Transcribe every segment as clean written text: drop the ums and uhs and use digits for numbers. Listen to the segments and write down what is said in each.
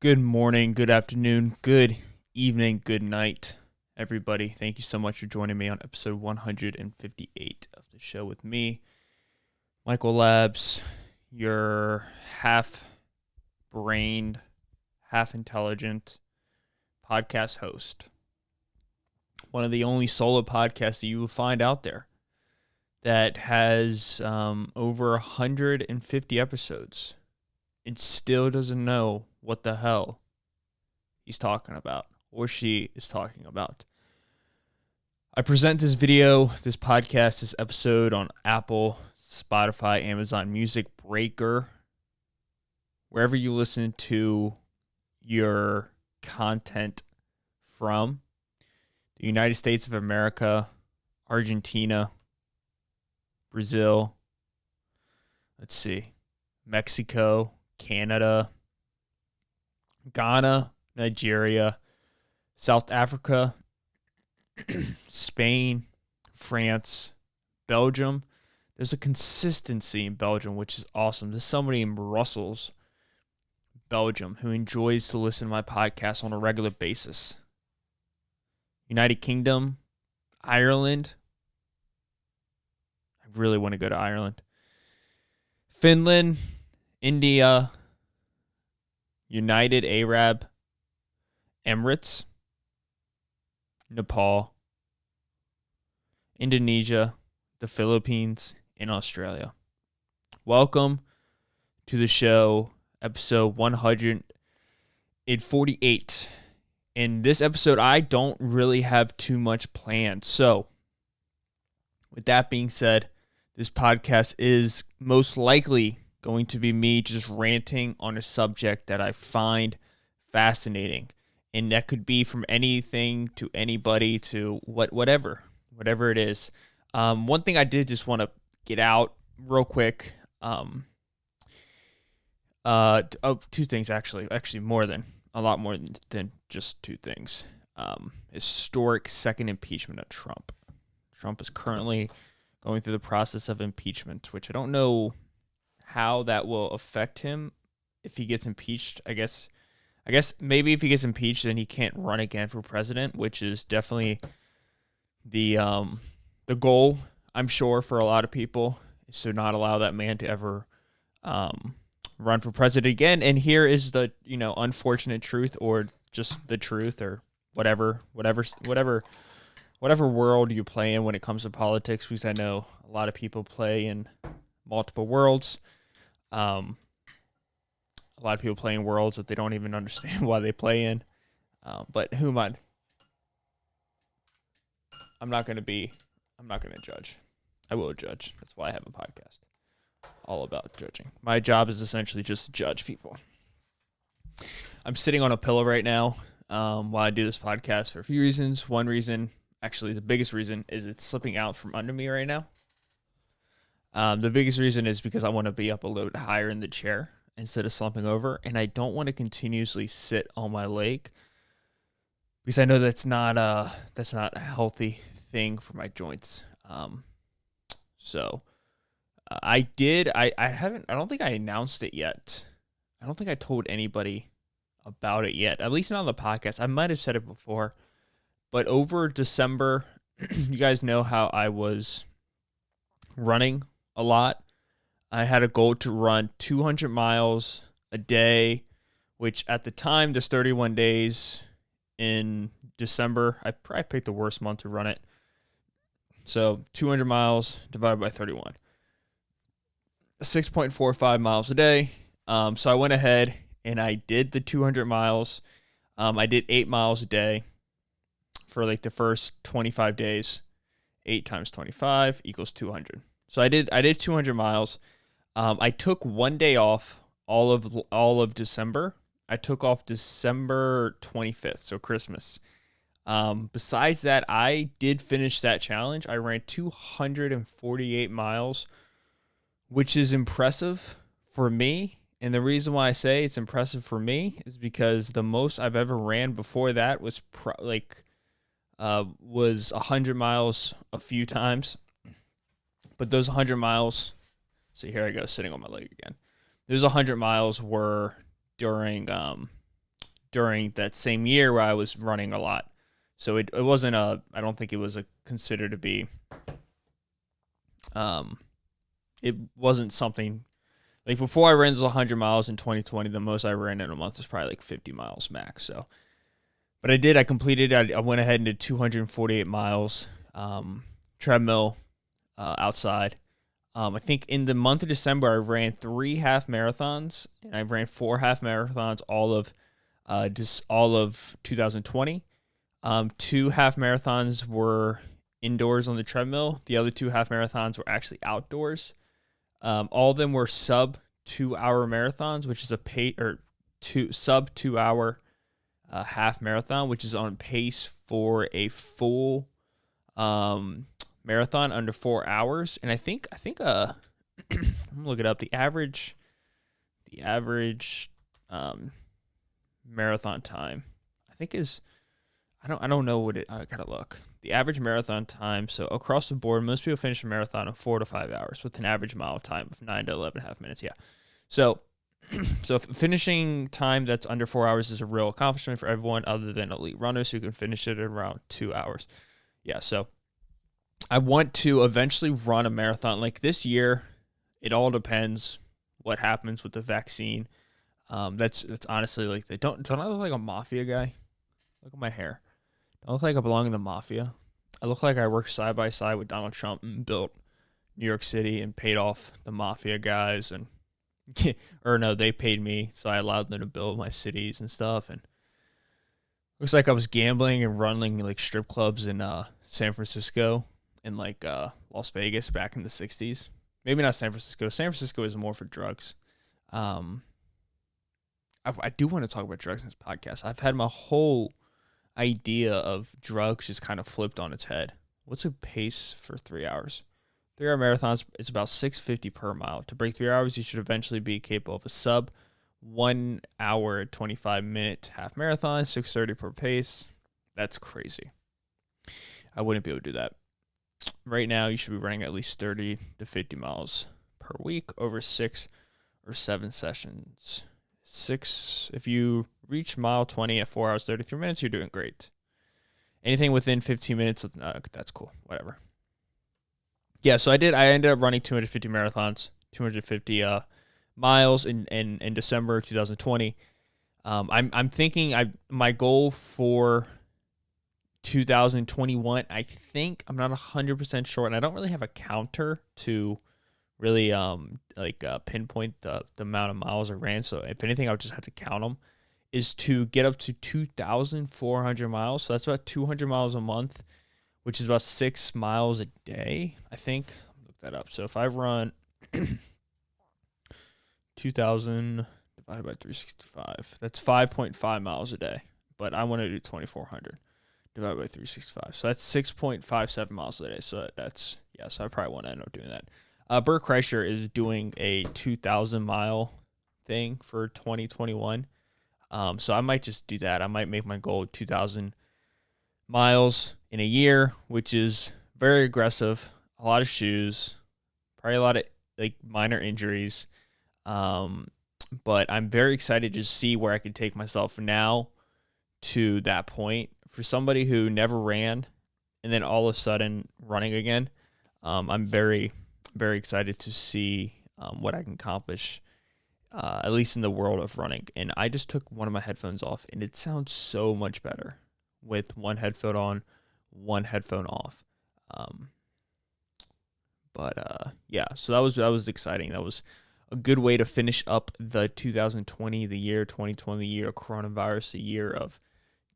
Good morning, good afternoon, good evening, good night, everybody. Thank you so much for joining me on episode 158 of the show with me, Michael Labs, your half-brained, half-intelligent podcast host. One of the only solo podcasts that you will find out there that has over 150 episodes and still doesn't know what the hell he's talking about or she is talking about. I present this podcast, this episode on Apple, Spotify, Amazon Music, Breaker, wherever you listen to your content from. The United States of America, Argentina, Brazil, Mexico, Canada, Ghana, Nigeria, South Africa, Spain, France, Belgium. There's a consistency in Belgium, which is awesome. There's somebody in Brussels, Belgium, who enjoys to listen to my podcast on a regular basis. United Kingdom, Ireland. I really want to go to Ireland. Finland, India, United Arab Emirates, Nepal, Indonesia, the Philippines, and Australia. Welcome to the show, episode 148. In this episode, I don't really have too much planned. So, with that being said, this podcast is most likely going to be me just ranting on a subject that I find fascinating. And that could be from anything to anybody to whatever it is. One thing I did just want to get out real quick. Two things actually a lot more than just two things. Historic second impeachment of Trump. Trump is currently going through the process of impeachment, which I don't know how that will affect him if he gets impeached. I guess maybe if he gets impeached, then he can't run again for president, which is definitely the goal, I'm sure, for a lot of people, is to not allow that man to ever run for president again. And here is the unfortunate truth, or just the truth, or whatever world you play in when it comes to politics, because I know a lot of people play in multiple worlds. A lot of people play in worlds that they don't even understand why they play in. But who am I? I'm not going to judge. I will judge. That's why I have a podcast all about judging. My job is essentially just to judge people. I'm sitting on a pillow right now while I do this podcast for a few reasons. One reason, actually the biggest reason, is it's slipping out from under me right now. The biggest reason is because I want to be up a little bit higher in the chair instead of slumping over, and I don't want to continuously sit on my leg because I know that's not a healthy thing for my joints. I don't think I announced it yet. I don't think I told anybody about it yet, at least not on the podcast. I might have said it before, but over December, you guys know how I was running a lot. I had a goal to run 200 miles a day, which at the time, there's 31 days in December. I probably picked the worst month to run it. So 200 miles divided by 31. 6.45 miles a day. So I went ahead and I did the 200 miles. I did 8 miles a day for like the first 25 days. 8 times 25 equals 200. So I did 200 miles. I took one day off all of December. I took off December 25th, so Christmas. Besides that, I did finish that challenge. I ran 248 miles, which is impressive for me. And the reason why I say it's impressive for me is because the most I've ever ran before that was was 100 miles a few times. But those 100 miles, so here I go sitting on my leg again. Those 100 miles were during during that same year where I was running a lot. So it wasn't I don't think it was considered to be, it wasn't something, like before I ran 100 miles in 2020, the most I ran in a month was probably like 50 miles max. So, but I completed, I went ahead and did 248 miles, treadmill, outside. I think in the month of December, I ran 3 half marathons, and I ran 4 half marathons all of 2020. 2 half marathons were indoors on the treadmill. The other 2 half marathons were actually outdoors. All of them were sub 2-hour marathons, which is sub 2-hour half marathon, which is on pace for a full marathon under 4 hours. And I think I'm gonna look it up. The average marathon time, I think, is, I don't know what I gotta look. The average marathon time, so across the board, most people finish a marathon in 4 to 5 hours with an average mile time of 9 to 11.5 minutes. Yeah. So finishing time that's under 4 hours is a real accomplishment for everyone other than elite runners who can finish it in around 2 hours. Yeah. So I want to eventually run a marathon. Like this year, it all depends what happens with the vaccine. That's honestly, like, don't I look like a mafia guy? Look at my hair. I look like I belong in the mafia. I look like I worked side by side with Donald Trump and built New York City and paid off the mafia guys, and or no, they paid me, so I allowed them to build my cities and stuff. And looks like I was gambling and running like strip clubs in San Francisco and like Las Vegas back in the 60s. Maybe not San Francisco. San Francisco is more for drugs. I do want to talk about drugs in this podcast. I've had my whole idea of drugs just kind of flipped on its head. What's a pace for 3 hours? 3-hour marathons, it's about 650 per mile. To break 3 hours, you should eventually be capable of a sub 1 hour 25-minute half marathon, 630 per pace. That's crazy. I wouldn't be able to do that. Right now, you should be running at least 30 to 50 miles per week over 6 or 7 sessions. If you reach mile 20 at 4 hours 33 minutes, you're doing great. Anything within 15 minutes, that's cool. Whatever. Yeah, so I ended up running 250 marathons, 250 miles in December 2020. I'm thinking my goal for 2021, I think, I'm not 100% sure, and I don't really have a counter to really pinpoint the amount of miles I ran. So if anything, I would just have to count them. Is to get up to 2,400 miles. So that's about 200 miles a month, which is about 6 miles a day, I think. Look that up. So if I run 2,000 divided by 365, that's 5.5 miles a day. But I want to do 2,400 divided by 365. So that's 6.57 miles a day. So so I probably want to end up doing that. Bert Kreischer is doing a 2,000 mile thing for 2021. So I might just do that. I might make my goal 2,000 miles in a year, which is very aggressive. A lot of shoes, probably a lot of like minor injuries. But I'm very excited to see where I can take myself now to that point. For somebody who never ran and then all of a sudden running again, I'm very, very excited to see what I can accomplish, at least in the world of running. And I just took one of my headphones off, and it sounds so much better with one headphone on, one headphone off. Yeah, so that was exciting. That was a good way to finish up the 2020, the year 2020, the year of coronavirus, the year of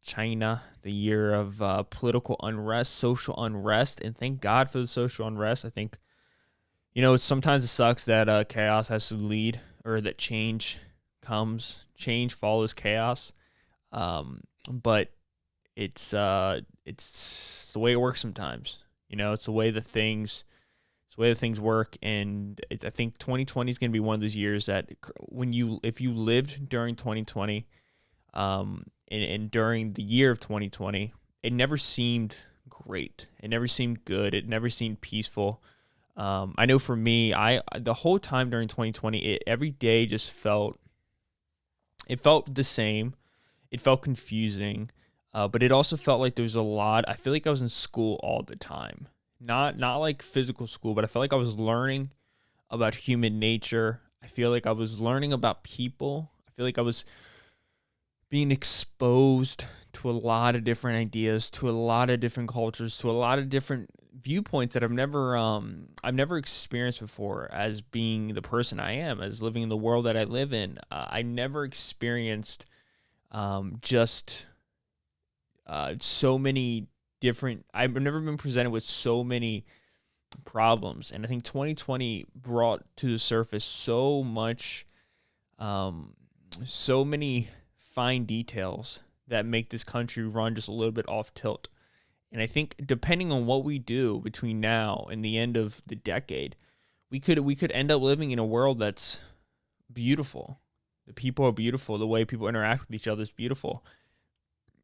China, the year of political unrest, social unrest, and thank God for the social unrest. I think, sometimes it sucks that chaos has to lead, or that change follows chaos. But it's the way it works sometimes. It's the way that things work, and I think 2020 is going to be one of those years that if you lived during 2020, and during the year of 2020, it never seemed great. It never seemed good. It never seemed peaceful. I know for me, the whole time during 2020, every day just felt the same. It felt confusing, but it also felt like there was a lot. I feel like I was in school all the time, not like physical school, but I felt like I was learning about human nature. I feel like I was learning about people. I feel like I was being exposed to a lot of different ideas, to a lot of different cultures, to a lot of different viewpoints that I've never experienced before as being the person I am, as living in the world that I live in. I never experienced just so many different. I've never been presented with so many problems, and I think 2020 brought to the surface so much, so many fine details that make this country run just a little bit off tilt. And I think depending on what we do between now and the end of the decade, we could end up living in a world that's beautiful. The people are beautiful. The way people interact with each other is beautiful.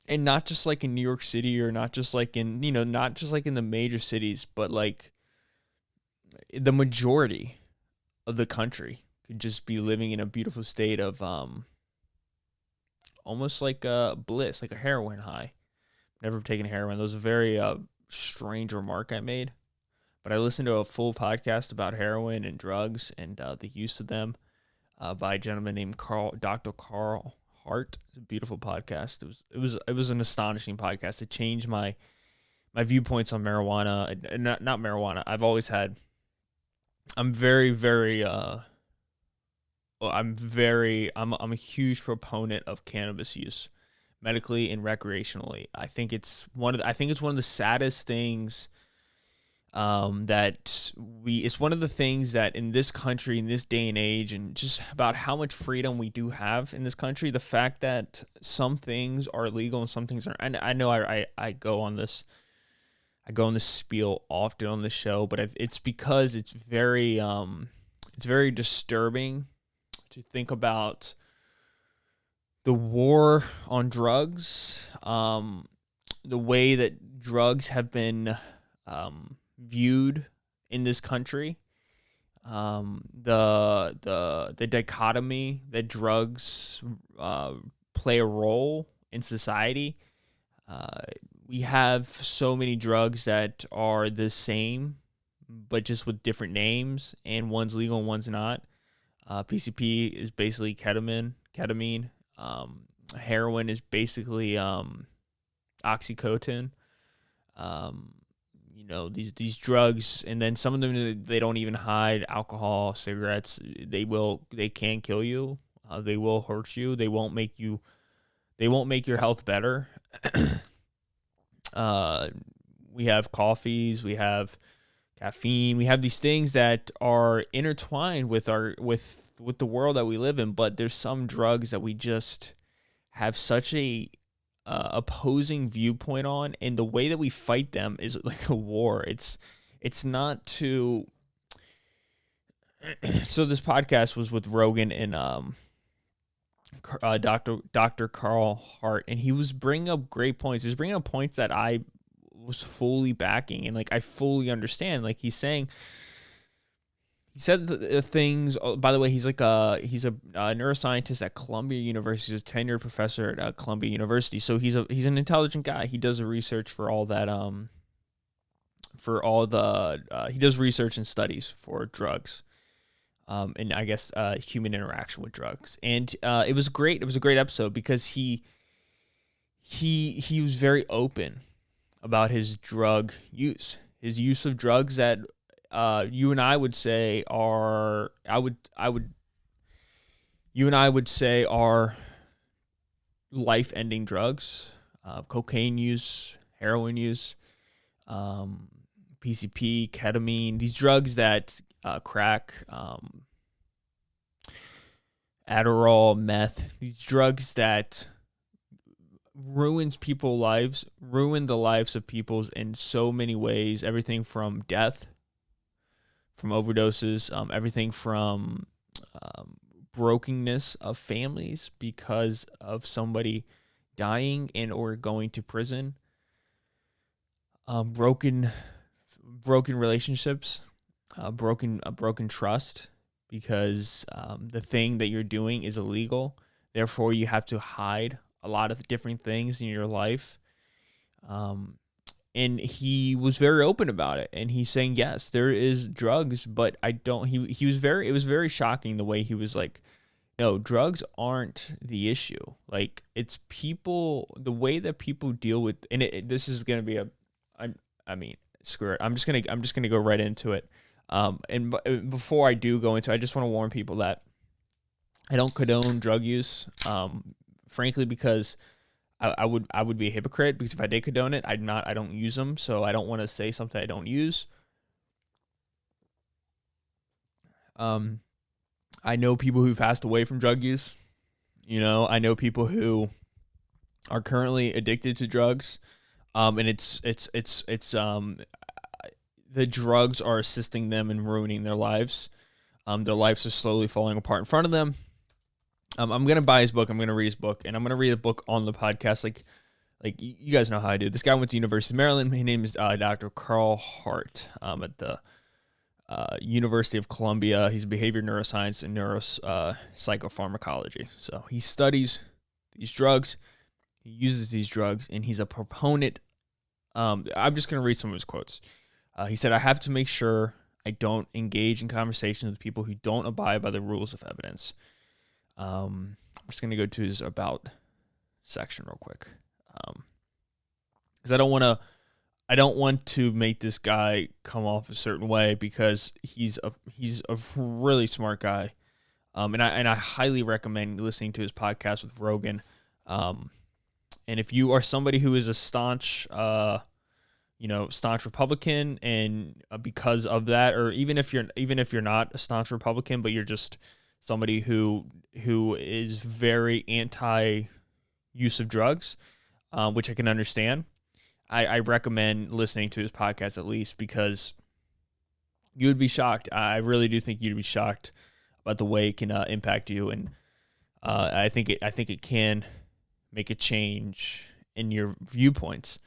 And not just like in New York City, or not just like in, not just like in the major cities, but like the majority of the country could just be living in a beautiful state of almost like a bliss, like a heroin high. Never taken heroin. That was a very strange remark I made. But I listened to a full podcast about heroin and drugs and the use of them by a gentleman named Dr. Carl Hart. It's a beautiful podcast. It was an astonishing podcast. It changed my viewpoints on marijuana. And not marijuana. I'm very, very I'm a huge proponent of cannabis use, medically and recreationally. I think it's one of the saddest things it's one of the things that in this country, in this day and age, and just about how much freedom we do have in this country, the fact that some things are illegal and some things aren't. And I know I go on this spiel often on the show, but it's because it's very disturbing to think about the war on drugs, the way that drugs have been viewed in this country, the dichotomy that drugs play a role in society. We have so many drugs that are the same, but just with different names, and one's legal and one's not. PCP is basically ketamine. Heroin is basically oxycodone. These drugs, and then some of them, they don't even hide alcohol, cigarettes. They can kill you. They will hurt you. They won't make your health better. We have coffees, we have caffeine, we have these things that are intertwined with the world that we live in, but there's some drugs that we just have such a opposing viewpoint on, and the way that we fight them is like a war. It's not to so this podcast was with Rogan and Dr. Carl Hart, and he was bringing up great points. He was bringing up points that I was fully backing, and like I fully understand. Like he said the things. Oh, by the way, he's a neuroscientist at Columbia University. He's a tenured professor at Columbia University. So he's an intelligent guy. He does the research for all that. He does research and studies for drugs. And I guess human interaction with drugs. And it was great. It was a great episode because he was very open about his drug use. His use of drugs that you and I would say are life-ending drugs. Cocaine use, heroin use, PCP, ketamine, these drugs that crack, Adderall, meth, these drugs that ruin the lives of people in so many ways. Everything from death, from overdoses, everything from brokenness of families because of somebody dying and or going to prison, broken relationships, broken trust because the thing that you're doing is illegal. Therefore, you have to hide a lot of different things in your life. And he was very open about it. And he's saying, yes, there is drugs, but I don't, he was very, it was very shocking the way he was like, no, drugs aren't the issue. Like, it's people, the way that people deal with, and this is going to be I mean, screw it. I'm just going to go right into it. And before I do go into, I just want to warn people that I don't condone drug use. Frankly, because I would be a hypocrite, because if I did condone it, I don't use them. So I don't want to say something I don't use. I know people who've passed away from drug use. You know, I know people who are currently addicted to drugs. And it's the drugs are assisting them in ruining their lives. Their lives are slowly falling apart in front of them. I'm going to buy his book. I'm going to read his book, and I'm going to read a book on the podcast. Like you guys know how I do. This guy went to University of Maryland. His name is Dr. Carl Hart at the University of Columbia. He's a behavior neuroscience and psychopharmacology. So he studies these drugs. He uses these drugs, and he's a proponent. I'm just going to read some of his quotes. He said, "I have to make sure I don't engage in conversations with people who don't abide by the rules of evidence." I'm just going to go to his about section real quick. Because I don't want to make this guy come off a certain way, because he's a really smart guy. And I highly recommend listening to his podcast with Rogan. And if you are somebody who is a staunch Republican, and because of that, or even if you're not a staunch Republican, but you're just somebody who is very anti use of drugs, which I can understand, I recommend listening to his podcast at least, because you would be shocked. I really do think you'd be shocked about the way it can impact you, and I think it can make a change in your viewpoints.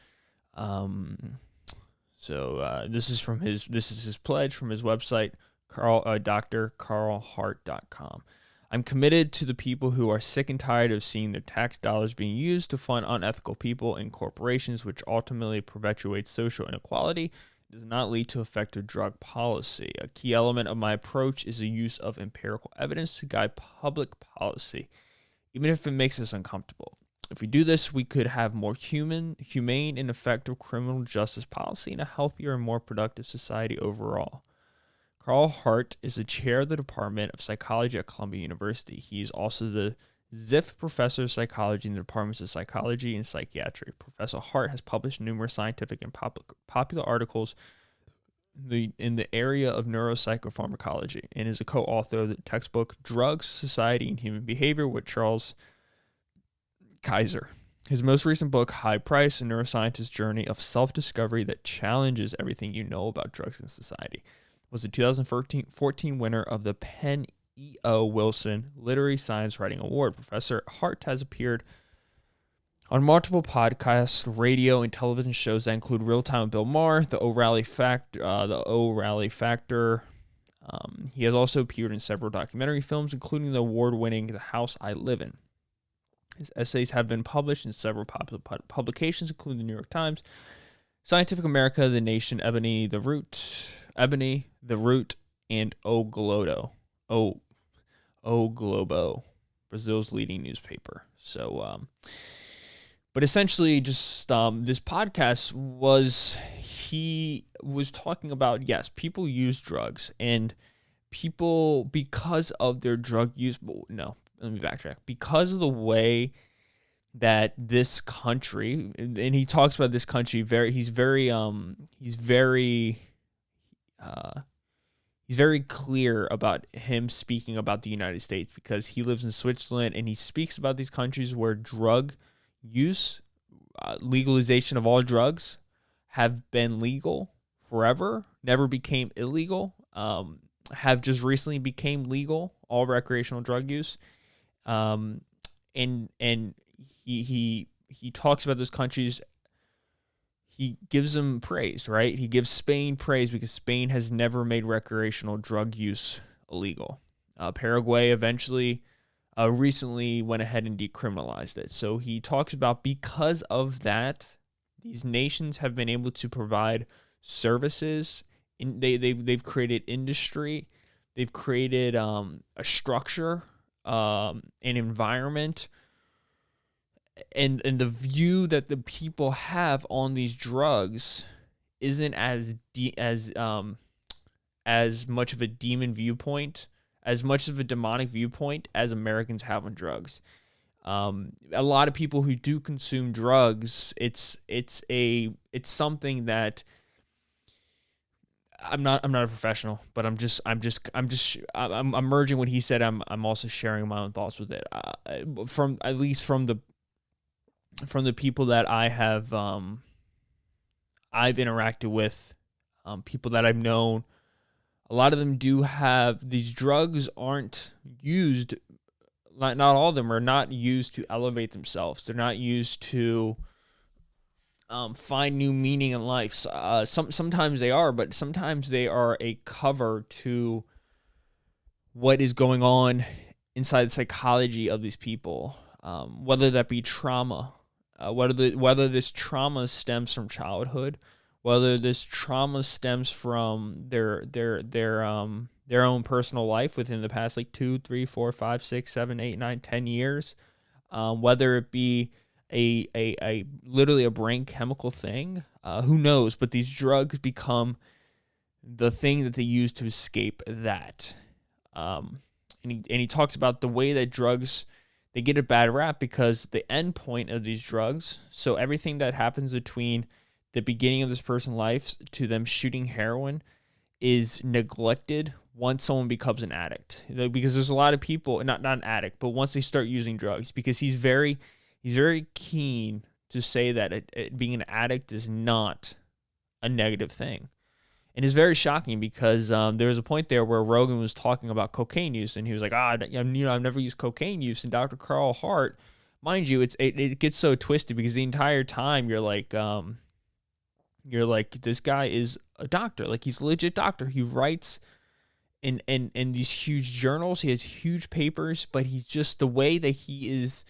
So this is his pledge from his website, drcarlhart.com. "I'm committed to the people who are sick and tired of seeing their tax dollars being used to fund unethical people and corporations, which ultimately perpetuates social inequality, does not lead to effective drug policy. A key element of my approach is the use of empirical evidence to guide public policy, even if it makes us uncomfortable. If we do this, we could have more humane and effective criminal justice policy and a healthier and more productive society overall." Carl Hart is the chair of the Department of Psychology at Columbia University. He is also the Ziff Professor of Psychology in the Departments of Psychology and Psychiatry. Professor Hart has published numerous scientific and popular articles in the area of neuropsychopharmacology, and is a co-author of the textbook Drugs, Society, and Human Behavior with Charles Kaiser. His most recent book, High Price, A Neuroscientist's Journey of Self-Discovery That Challenges Everything You Know About Drugs and Society, was the 2014 winner of the Penn E.O. Wilson Literary Science Writing Award. Professor Hart has appeared on multiple podcasts, radio, and television shows that include Real Time with Bill Maher, The O'Reilly Factor. He has also appeared in several documentary films, including the award-winning The House I Live In. His essays have been published in several popular publications, including the New York Times, Scientific America, The Nation, Ebony, The Root, and O Globo, Brazil's leading newspaper. So, but essentially, just this podcast he was talking about, yes, people use drugs, and people, because of their drug use, no, let me backtrack. Because of the way that this country, and he talks about this country he's very clear about him speaking about the United States, because he lives in Switzerland, and he speaks about these countries where drug use, legalization of all drugs, have been legal forever, never became illegal, have just recently became legal, all recreational drug use. And he talks about those countries. He gives them praise, right? He gives Spain praise because Spain has never made recreational drug use illegal. Paraguay eventually recently went ahead and decriminalized it. So he talks about because of that, these nations have been able to provide services. They've created industry. They've created a structure, an environment, and the view that the people have on these drugs isn't as much of a demon viewpoint, as much of a demonic viewpoint as Americans have on drugs. A lot of people who do consume drugs, it's something that I'm not a professional, but I'm merging what he said. I'm also sharing my own thoughts with it. From the people that I have I've interacted with, people that I've known, a lot of them do have these drugs aren't used. Not all of them are not used to elevate themselves. They're not used to find new meaning in life. Sometimes they are, but sometimes they are a cover to what is going on inside the psychology of these people. Whether that be trauma, whether this trauma stems from childhood, whether this trauma stems from their own personal life within the past 2, 3, 4, 5, 6, 7, 8, 9, 10 years, whether it be a literally a brain chemical thing, who knows? But these drugs become the thing that they use to escape that. And he talks about the way that drugs, they get a bad rap because the end point of these drugs, so everything that happens between the beginning of this person's life to them shooting heroin, is neglected once someone becomes an addict. Because there's a lot of people, not an addict, but once they start using drugs, because he's very keen to say that being an addict is not a negative thing. And it's very shocking because there was a point there where Rogan was talking about cocaine use, and he was like, I've never used cocaine use. And Dr. Carl Hart, mind you, it gets so twisted because the entire time you're like, this guy is a doctor. Like, he's a legit doctor. He writes in these huge journals. He has huge papers, but he's just, the way that he is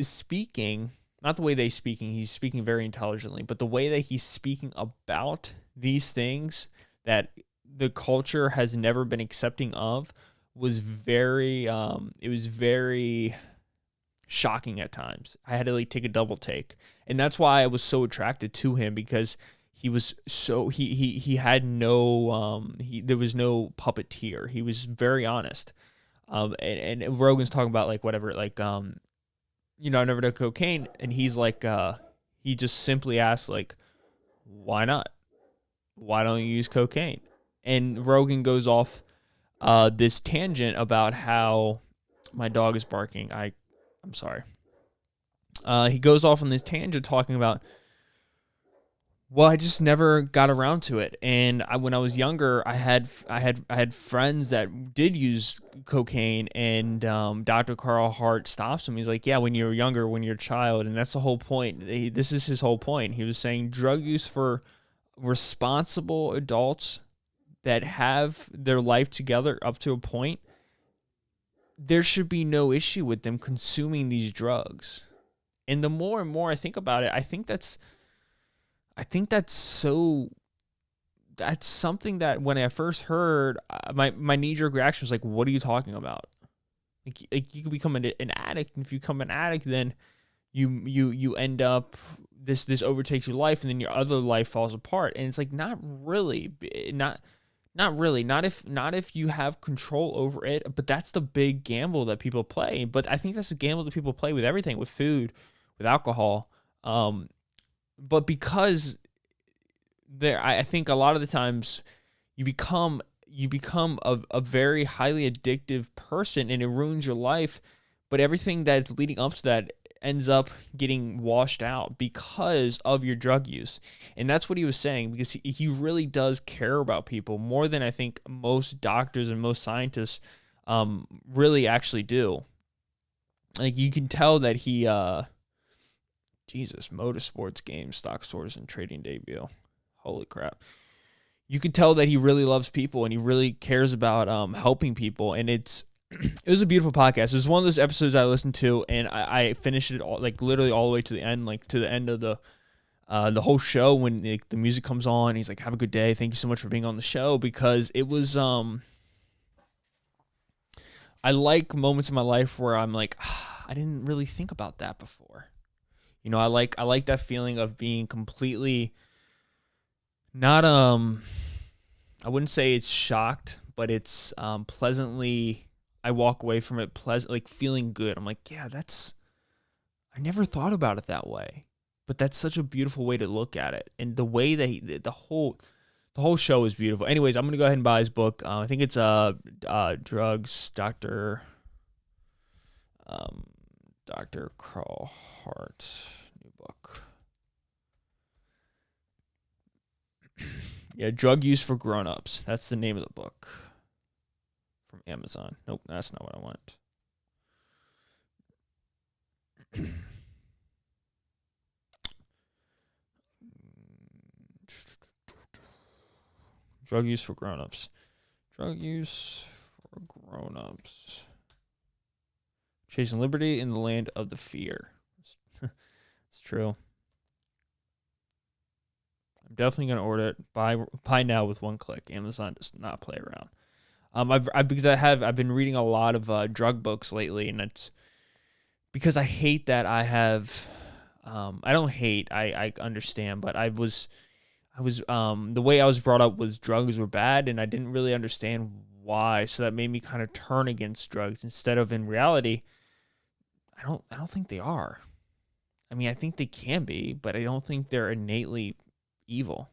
speaking, not the way he's speaking very intelligently, but the way that he's speaking about these things that the culture has never been accepting of was very shocking at times. I had to take a double take. And that's why I was so attracted to him, because he was so, he had no, there was no puppeteer. He was very honest. And Rogan's talking about I've never done cocaine. And he's like, he just simply asked, why not? Why don't you use cocaine? And Rogan goes off this tangent about how, my dog is barking. I'm sorry. He goes off on this tangent talking about, well, I just never got around to it. And when I was younger, I had friends that did use cocaine, and Dr. Carl Hart stops him. He's like, yeah, when you're younger, when you're a child, and that's the whole point. This is his whole point. He was saying drug use for responsible adults that have their life together up to a point, there should be no issue with them consuming these drugs. And the more and more I think about it, I think that's something that when I first heard, my knee-jerk reaction was like, what are you talking about? Like you can become an addict, and if you become an addict, then you end up, this overtakes your life, and then your other life falls apart. And it's like, not really, not if you have control over it. But that's the big gamble that people play. But I think that's the gamble that people play with everything, with food, with alcohol. But because I think a lot of the times you become a very highly addictive person, and it ruins your life. But everything that's leading up to that ends up getting washed out because of your drug use. And that's what he was saying, because he really does care about people more than I think most doctors and most scientists really actually do. Like, you can tell that he motorsports games, stock source, and trading debut. Holy crap. You can tell that he really loves people, and he really cares about helping people. And it's it was a beautiful podcast. It was one of those episodes I listened to, and I finished it all, like literally all the way to the end, like to the end of the whole show when the music comes on. He's like, "Have a good day. Thank you so much for being on the show," because it was I like moments in my life where I'm like, I didn't really think about that before. You know, I like that feeling of being completely not I wouldn't say it's shocked, but it's pleasantly. I walk away from it pleasant, like feeling good. I'm like, yeah, I never thought about it that way, but that's such a beautiful way to look at it, and the way that the whole show is beautiful. Anyways, I'm gonna go ahead and buy his book. I think it's Drugs, Dr. Carl Hart, new book. Yeah, Drug Use for Grown-Ups. That's the name of the book from Amazon. Nope, that's not what I want. Drug Use for Grown-Ups. Drug Use for Grown-Ups. Chasing Liberty in the Land of the Fear. It's true. I'm definitely gonna order it. Buy now with one click. Amazon does not play around. I've been reading a lot of drug books lately, and it's because I hate that I have. I don't hate. I understand, but I was the way I was brought up was drugs were bad, and I didn't really understand why. So that made me kind of turn against drugs instead of in reality. I don't think they are. I mean, I think they can be, but I don't think they're innately evil.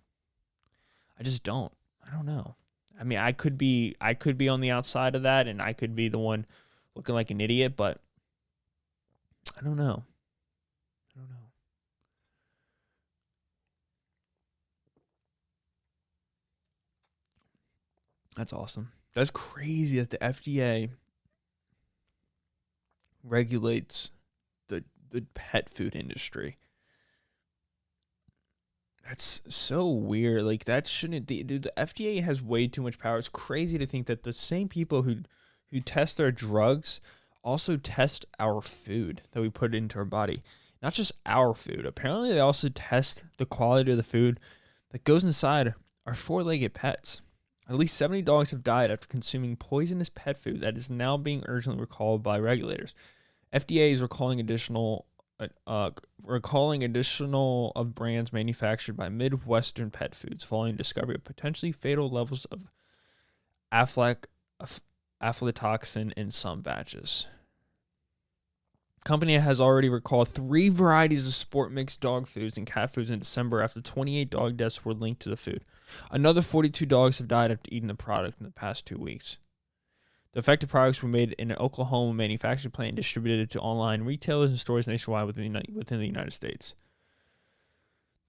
I just don't. I don't know. I mean, I could be on the outside of that, and I could be the one looking like an idiot, but I don't know. That's awesome. That's crazy that the FDA regulates the pet food industry. That's so weird. Like that shouldn't be. Dude, the FDA has way too much power. It's crazy to think that the same people who test our drugs also test our food that we put into our body. Not just our food. Apparently, they also test the quality of the food that goes inside our four-legged pets. At least 70 dogs have died after consuming poisonous pet food that is now being urgently recalled by regulators. FDA is recalling additional of brands manufactured by Midwestern Pet Foods following discovery of potentially fatal levels of aflatoxin in some batches. Company has already recalled 3 varieties of sport mixed dog foods and cat foods in December after 28 dog deaths were linked to the food. Another 42 dogs have died after eating the product in the past 2 weeks. The affected products were made in an Oklahoma manufacturing plant and distributed to online retailers and stores nationwide within the United States.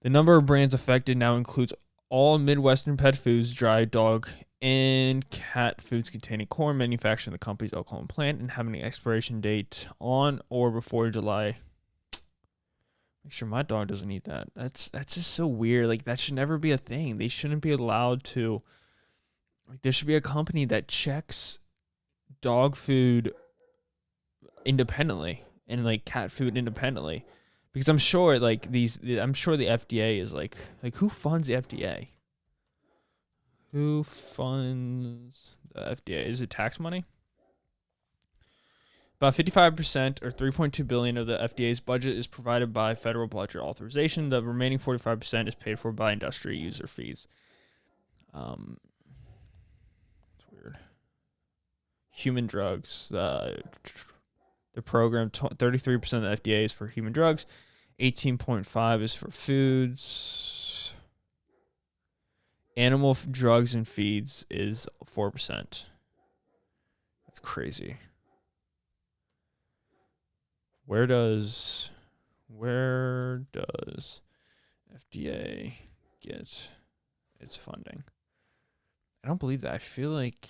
The number of brands affected now includes all Midwestern Pet Foods, dry dog, and cat foods containing corn manufactured in the company's Oklahoma plant and having an expiration date on or before July. Make sure my dog doesn't eat that. That's just so weird. Like, that should never be a thing. They shouldn't be allowed to. Like, there should be a company that checks dog food independently and like cat food independently, because I'm sure the FDA is like who funds the FDA? Who funds the FDA? Is it tax money? About 55% or $3.2 billion of the FDA's budget is provided by federal budget authorization. The remaining 45% is paid for by industry user fees. It's weird. Human drugs. The program, 33% of the FDA is for human drugs. 18.5% is for foods. Animal drugs and feeds is 4%. That's crazy. Where does FDA get its funding? I don't believe that. I feel like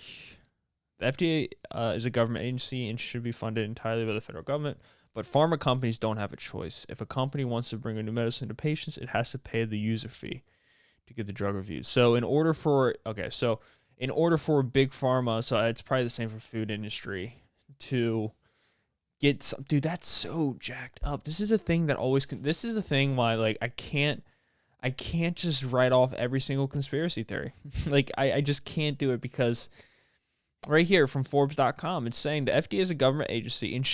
the FDA is a government agency and should be funded entirely by the federal government, but pharma companies don't have a choice. If a company wants to bring a new medicine to patients, it has to pay the user fee to get the drug reviewed. So in order for big pharma, so it's probably the same for food industry. to get some, dude, that's so jacked up. This is the thing that always, this is the thing why, like, I can't just write off every single conspiracy theory. Like, I just can't do it, because right here from Forbes.com, it's saying the FDA is a government agency and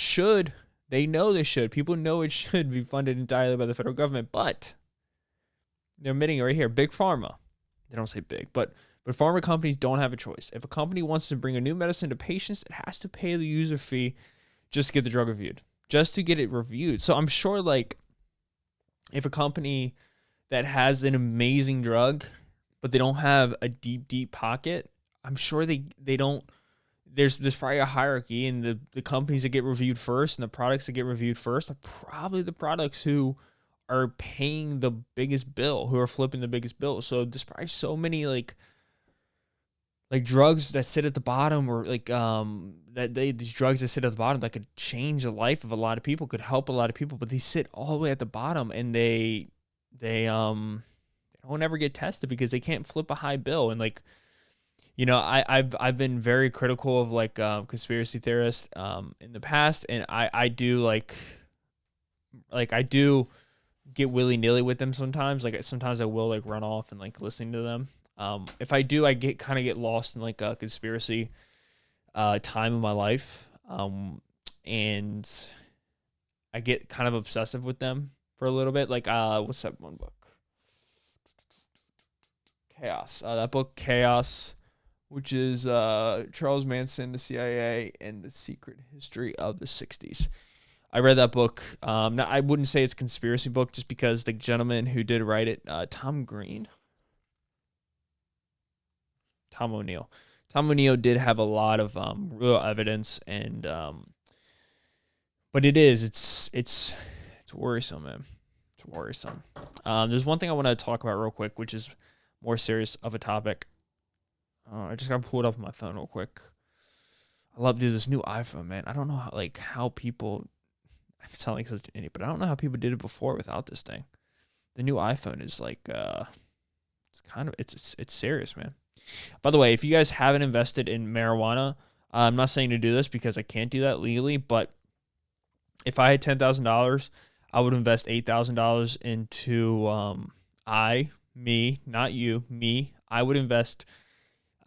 they know they should. People know it should be funded entirely by the federal government, but they're admitting it right here. Big pharma. They don't say big, but pharma companies don't have a choice. If a company wants to bring a new medicine to patients, it has to pay the user fee just to get the drug reviewed, just to get it reviewed. So I'm sure, like, if a company that has an amazing drug, but they don't have a deep pocket, I'm sure they don't. There's probably a hierarchy, and the companies that get reviewed first and the products that get reviewed first are probably the products who are paying the biggest bill, who are flipping the biggest bill. So there's probably so many like drugs that sit at the bottom, or like these drugs that sit at the bottom that could change the life of a lot of people, could help a lot of people, but they sit all the way at the bottom, and they don't ever get tested because they can't flip a high bill. And like, you know, I've been very critical of like conspiracy theorists in the past, and I do like I do get willy-nilly with them sometimes. Like, sometimes I will like run off and like listening to them. If I do, I get lost in like a conspiracy time in my life, and I get kind of obsessive with them for a little bit. Like, what's that one book? Chaos. That book, Chaos, which is Charles Manson, the CIA, and the Secret History of the 60s. I read that book. Now, I wouldn't say it's a conspiracy book, just because the gentleman who did write it, Tom O'Neill did have a lot of real evidence, and but it's worrisome, man. It's worrisome. There's one thing I want to talk about real quick, which is more serious of a topic. I just got to pull it up on my phone real quick. I love to do this new iPhone, man. I don't know how people. I sound like such an idiot, but I don't know how people did it before without this thing. The new iPhone is like, it's serious, man. By the way, if you guys haven't invested in marijuana, I'm not saying to do this because I can't do that legally, but if I had $10,000, I would invest $8,000 into me. I would invest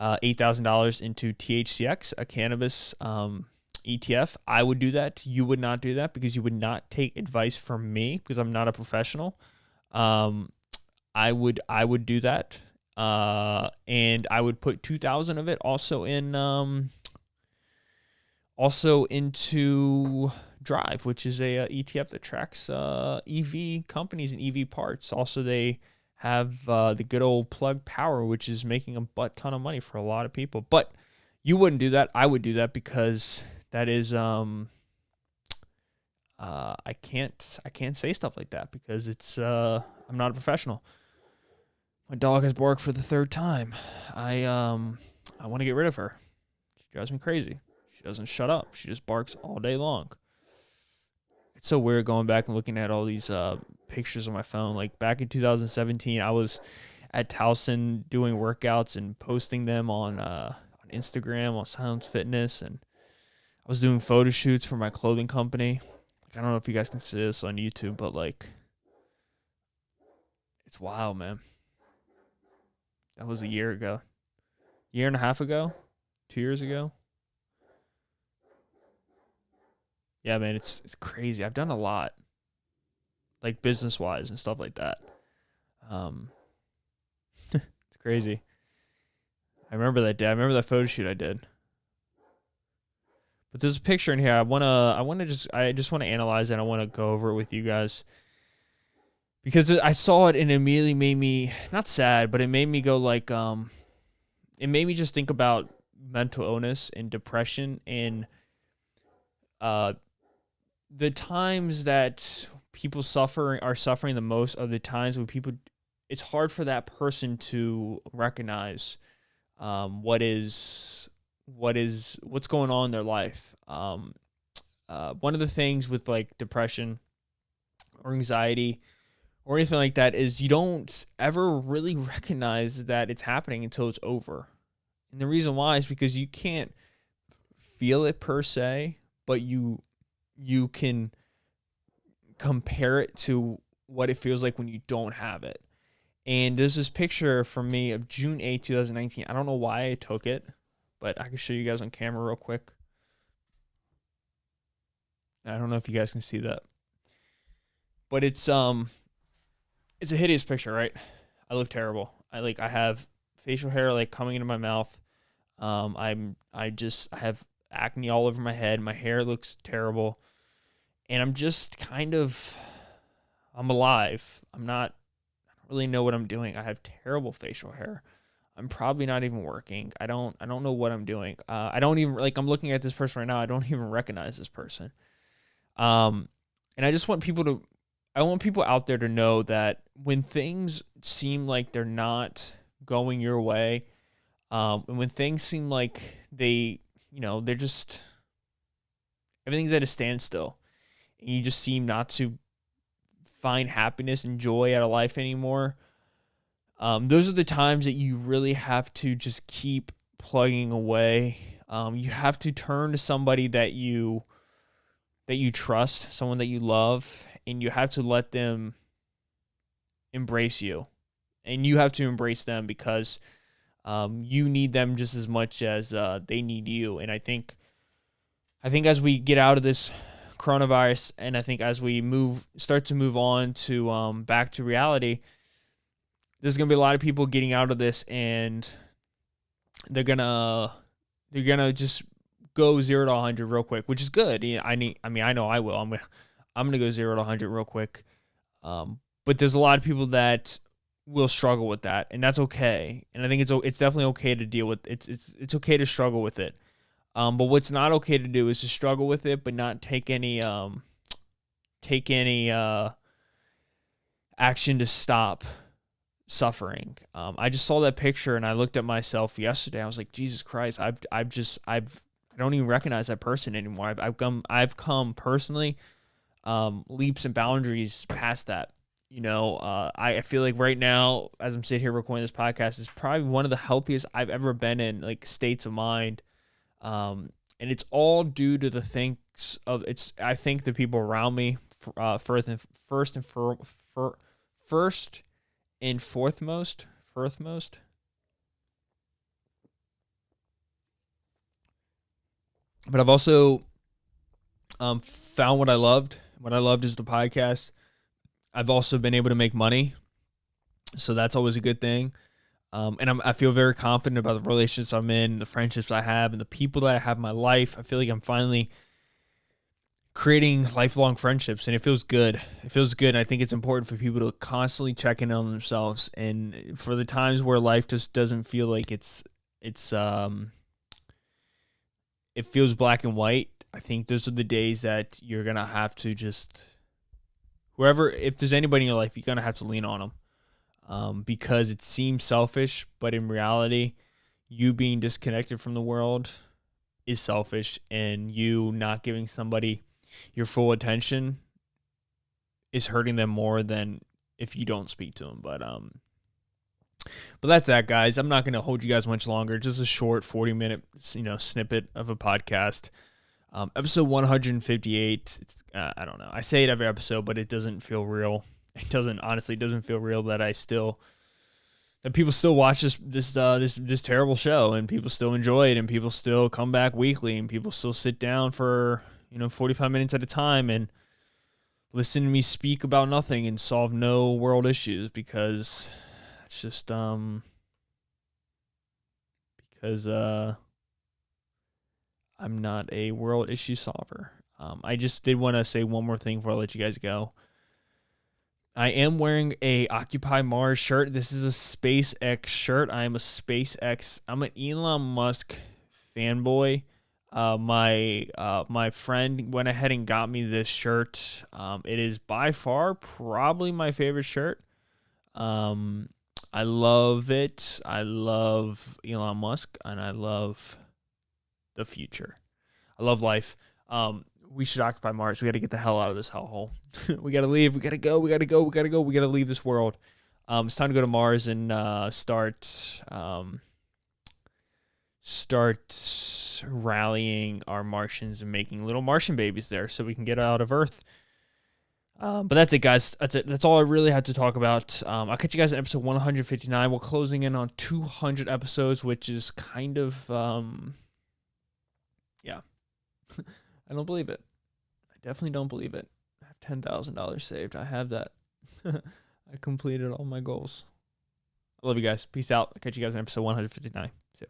$8,000 into THCX, a cannabis ETF. I would do that. You would not do that, because you would not take advice from me, because I'm not a professional. I would do that. And I would put 2,000 of it also into Drive, which is a ETF that tracks EV companies and EV parts. Also, they have the good old Plug Power, which is making a butt ton of money for a lot of people. But you wouldn't do that. I would do that, because that is I can't say stuff like that, because it's I'm not a professional. My dog has barked for the third time. I want to get rid of her. She drives me crazy. She doesn't shut up. She just barks all day long. It's so weird going back and looking at all these pictures on my phone. Like, back in 2017, I was at Towson doing workouts and posting them on Instagram, on Silence Fitness, and I was doing photo shoots for my clothing company. Like, I don't know if you guys can see this on YouTube, but like, it's wild, man. That was a year ago. Year and a half ago? 2 years ago? Yeah, man, it's crazy. I've done a lot, like business-wise and stuff like that. It's crazy. I remember that day. I remember that photo shoot I did. But there's a picture in here. I just want to analyze it. I want to go over it with you guys, because I saw it and it immediately made me not sad, but it made me go like, it made me just think about mental illness and depression, and the times that people are suffering the most are the times when it's hard for that person to recognize what's going on in their life. One of the things with like depression or anxiety or anything like that is you don't ever really recognize that it's happening until it's over. And the reason why is because you can't feel it per se, but you can compare it to what it feels like when you don't have it. And there's this picture from me of June 8, 2019. I don't know why I took it, but I can show you guys on camera real quick. I don't know if you guys can see that. But it's a hideous picture, right? I look terrible. I have facial hair like coming into my mouth. I have acne all over my head. My hair looks terrible. And I'm just I'm alive. I don't really know what I'm doing. I have terrible facial hair. I'm probably not even working. I don't know what I'm doing. I don't even, I'm looking at this person right now. I don't even recognize this person. And I want people out there to know that when things seem like they're not going your way, and when things seem like they're just, everything's at a standstill, and you just seem not to find happiness and joy out of life anymore, those are the times that you really have to just keep plugging away. You have to turn to somebody that you trust, someone that you love, and you have to let them embrace you. And you have to embrace them because you need them just as much as they need you. And I think as we get out of this coronavirus, and I think as we start to move on to back to reality, there's gonna be a lot of people getting out of this, and they're gonna just go 0 to 100 real quick, which is good. I know I will. I'm gonna go 0 to 100 real quick. But there's a lot of people that will struggle with that, and that's okay. And I think it's definitely okay to deal with it. It's okay to struggle with it. But what's not okay to do is to struggle with it, but not take any action to stop suffering. I just saw that picture and I looked at myself yesterday. I was like, Jesus Christ, I don't even recognize that person anymore. I've come personally leaps and boundaries past that. I feel like right now, as I'm sitting here recording this podcast, is probably one of the healthiest I've ever been in, like, states of mind. And it's all due to I think the people around me, first and foremost. But I've also found what I loved. What I loved is the podcast. I've also been able to make money, so that's always a good thing. And I feel very confident about the relationships I'm in, the friendships I have, and the people that I have in my life. I feel like I'm finally creating lifelong friendships, and it feels good. It feels good, and I think it's important for people to constantly check in on themselves. And for the times where life just doesn't feel like it feels black and white, I think those are the days that you're gonna have to just, if there's anybody in your life, you're gonna have to lean on them, because it seems selfish, but in reality, you being disconnected from the world is selfish, and you not giving somebody your full attention is hurting them more than if you don't speak to them. But that's that, guys. I'm not going to hold you guys much longer. Just a short 40-minute, snippet of a podcast. Episode 158. It's I don't know. I say it every episode, but it doesn't feel real. It doesn't feel real that people still watch this terrible show, and people still enjoy it, and people still come back weekly, and people still sit down for 45 minutes at a time and listen to me speak about nothing and solve no world issues, because it's just because I'm not a world issue solver. I just did want to say one more thing before I let you guys go. I am wearing a Occupy Mars shirt. This is a SpaceX shirt. I'm an Elon Musk fanboy. My friend went ahead and got me this shirt. It is by far probably my favorite shirt. I love it. I love Elon Musk, and I love the future. I love life. We should occupy Mars. We got to get the hell out of this hellhole. We got to leave. We got to go. We got to leave this world. It's time to go to Mars and start start rallying our Martians and making little Martian babies there so we can get out of Earth. But that's it, guys. That's it. That's all I really had to talk about. I'll catch you guys in episode 159. We're closing in on 200 episodes, which is kind of, yeah. I don't believe it. I definitely don't believe it. I have $10,000 saved. I have that. I completed all my goals. I love you guys. Peace out. I'll catch you guys in episode 159. See ya.